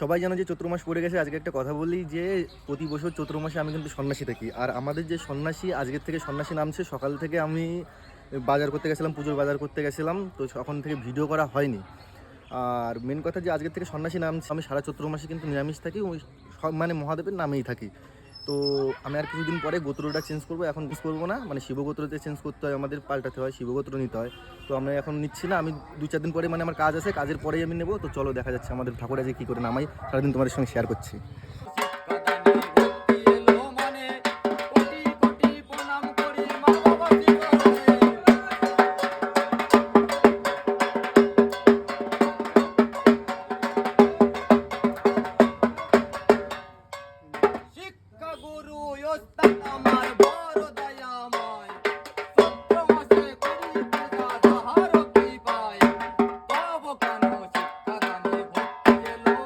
সবাই জানো যে চৈত্র মাস পড়ে গেছে। আজকে একটা কথা বলি যে প্রতি বছর চৈত্র মাসে আমি কিন্তু সন্ন্যাসী থাকি। আর আমাদের যে সন্ন্যাসী আজকের থেকে সন্ন্যাসী নামছে। সকাল থেকে আমি বাজার করতে গেছিলাম, পুজোর বাজার করতে গেছিলাম, তো তখন থেকে ভিডিও করা হয়নি। আর মেন কথা যে আজকের থেকে সন্ন্যাসী নামছে। আমি সারা চৈত্র মাসে কিন্তু নিরামিষ থাকি, ওই মানে মহাদেবের নামেই থাকি। তো আমি আর কিছুদিন পরে গোত্রটা চেঞ্জ করবো। এখন চেঞ্জ করবো না, মানে শিবগোত্রতে চেঞ্জ করতে হয়, আমাদের পাল্টাতে হয়, শিবগোত্র নিতে হয়। তো আমি এখন নিচ্ছি না, আমি 2-4 দিন পরে, মানে আমার কাজ আছে, কাজের পরেই আমি নেবো। তো চলো দেখা যাচ্ছে আমাদের ঠাকুর আজকে কী করে নামাই, সারাদিন তোমাদের সঙ্গে শেয়ার করছি।